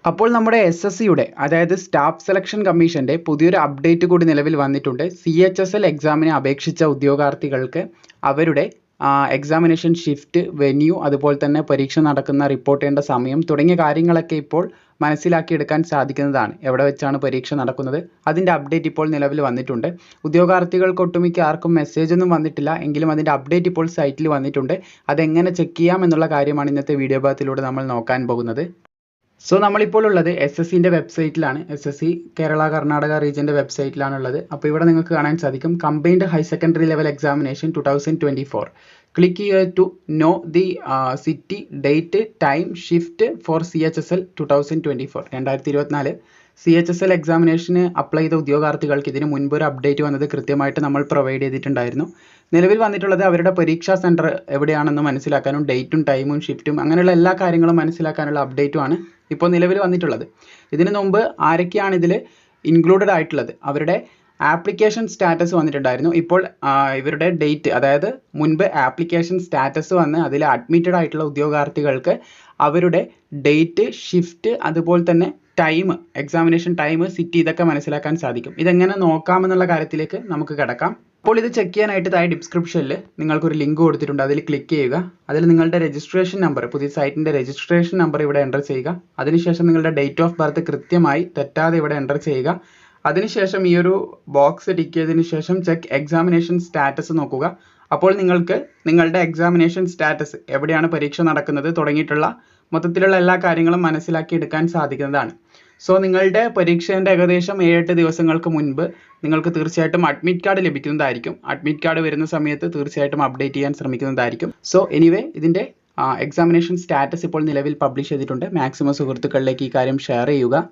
അപ്പോൾ നമ്മുടെ SSCയുടെ അതായത് സ്റ്റാഫ് സെലക്ഷൻ കമ്മീഷൻ്റെ പുതിയൊരു അപ്ഡേറ്റ് കൂടി നിലവിൽ വന്നിട്ടുണ്ട്. CHSL എക്സാമിന് അപേക്ഷിച്ച ഉദ്യോഗാർത്ഥികൾക്ക് അവരുടെ എക്സാമിനേഷൻ ഷിഫ്റ്റ്, വെന്യൂ, അതുപോലെ തന്നെ പരീക്ഷ നടക്കുന്ന റിപ്പോർട്ട് ചെയ്യേണ്ട സമയം തുടങ്ങിയ കാര്യങ്ങളൊക്കെ ഇപ്പോൾ മനസ്സിലാക്കിയെടുക്കാൻ സാധിക്കുന്നതാണ്. എവിടെ വെച്ചാണ് പരീക്ഷ നടക്കുന്നത്, അതിൻ്റെ അപ്ഡേറ്റ് ഇപ്പോൾ നിലവിൽ വന്നിട്ടുണ്ട്. ഉദ്യോഗാർത്ഥികൾക്ക് ഒട്ടുമിക്ക ആർക്കും മെസ്സേജ് ഒന്നും വന്നിട്ടില്ല, എങ്കിലും അതിൻ്റെ അപ്ഡേറ്റ് ഇപ്പോൾ സൈറ്റിൽ വന്നിട്ടുണ്ട്. അതെങ്ങനെ ചെക്ക് ചെയ്യാം എന്നുള്ള കാര്യമാണ് ഇന്നത്തെ വീഡിയോ ഭാഗത്തിലൂടെ നമ്മൾ നോക്കാൻ പോകുന്നത്. സോ നമ്മളിപ്പോൾ ഉള്ളത് SSCൻ്റെ വെബ്സൈറ്റിലാണ്. SSC കേരള കർണാടക റീജിയൻ്റെ വെബ്സൈറ്റിലാണ് ഉള്ളത്. അപ്പോൾ ഇവിടെ നിങ്ങൾക്ക് കാണാൻ സാധിക്കും combined higher secondary level examination 2024. Click here to know the city, date, time, shift for CHSL 2024. 2024 CHSL എക്സാമിനേഷന് അപ്ലൈ ചെയ്ത ഉദ്യോഗാർത്ഥികൾക്ക് ഇതിന് മുൻപ് ഒരു അപ്ഡേറ്റ് വന്നത് കൃത്യമായിട്ട് നമ്മൾ പ്രൊവൈഡ് ചെയ്തിട്ടുണ്ടായിരുന്നു. നിലവിൽ വന്നിട്ടുള്ളത് അവരുടെ പരീക്ഷാ സെൻറ്റർ എവിടെയാണെന്ന് മനസ്സിലാക്കാനും ഡേറ്റും ടൈമും ഷിഫ്റ്റും അങ്ങനെയുള്ള എല്ലാ കാര്യങ്ങളും മനസ്സിലാക്കാനുള്ള അപ്ഡേറ്റുമാണ് ഇപ്പോൾ നിലവിൽ വന്നിട്ടുള്ളത്. ഇതിനു മുമ്പ് ആരൊക്കെയാണ് ഇതിൽ ഇൻക്ലൂഡഡ് ആയിട്ടുള്ളത്, അവരുടെ ആപ്ലിക്കേഷൻ സ്റ്റാറ്റസ് വന്നിട്ടുണ്ടായിരുന്നു. ഇപ്പോൾ ഇവരുടെ ഡേറ്റ്, അതായത് മുൻപ് ആപ്ലിക്കേഷൻ സ്റ്റാറ്റസ് വന്ന് അതിൽ അഡ്മിറ്റഡ് ആയിട്ടുള്ള ഉദ്യോഗാർത്ഥികൾക്ക് അവരുടെ ഡേറ്റ്, ഷിഫ്റ്റ്, അതുപോലെ തന്നെ ടൈം, എക്സാമിനേഷൻ ടൈം, സിറ്റി, ഇതൊക്കെ മനസ്സിലാക്കാൻ സാധിക്കും. ഇതെങ്ങനെ നോക്കാമെന്നുള്ള കാര്യത്തിലേക്ക് നമുക്ക് കിടക്കാം. അപ്പോൾ ഇത് ചെക്ക് ചെയ്യാനായിട്ട് താഴെ ഡിസ്ക്രിപ്ഷനിൽ നിങ്ങൾക്കൊരു ലിങ്ക് കൊടുത്തിട്ടുണ്ട്, അതിൽ ക്ലിക്ക് ചെയ്യുക. അതിൽ നിങ്ങളുടെ രജിസ്ട്രേഷൻ നമ്പർ, പുതിയ സൈറ്റിൻ്റെ രജിസ്ട്രേഷൻ നമ്പർ ഇവിടെ എൻ്റർ ചെയ്യുക. അതിനുശേഷം നിങ്ങളുടെ ഡേറ്റ് ഓഫ് ബർത്ത് കൃത്യമായി തെറ്റാതെ ഇവിടെ എൻ്റർ ചെയ്യുക. അതിനുശേഷം ഈ ഒരു ബോക്സ് ടിക്ക് ചെയ്തതിന് ശേഷം ചെക്ക് എക്സാമിനേഷൻ സ്റ്റാറ്റസ് നോക്കുക. അപ്പോൾ നിങ്ങൾക്ക് നിങ്ങളുടെ എക്സാമിനേഷൻ സ്റ്റാറ്റസ്, എവിടെയാണ് പരീക്ഷ നടക്കുന്നത് തുടങ്ങിയിട്ടുള്ള മൊത്തത്തിലുള്ള എല്ലാ കാര്യങ്ങളും മനസ്സിലാക്കി എടുക്കാൻ സാധിക്കുന്നതാണ്. സോ നിങ്ങളുടെ പരീക്ഷേൻ്റെ ഏകദേശം 7-8 ദിവസങ്ങൾക്ക് മുൻപ് നിങ്ങൾക്ക് തീർച്ചയായിട്ടും അഡ്മിറ്റ് കാർഡ് ലഭിക്കുന്നതായിരിക്കും. അഡ്മിറ്റ് കാർഡ് വരുന്ന സമയത്ത് തീർച്ചയായിട്ടും അപ്ഡേറ്റ് ചെയ്യാൻ ശ്രമിക്കുന്നതായിരിക്കും. സോ എനിവേ ഇതിൻ്റെ എക്സാമിനേഷൻ സ്റ്റാറ്റസ് ഇപ്പോൾ നിലവിൽ പബ്ലിഷ് ചെയ്തിട്ടുണ്ട്. മാക്സിമം സുഹൃത്തുക്കളിലേക്ക് ഈ കാര്യം ഷെയർ ചെയ്യുക.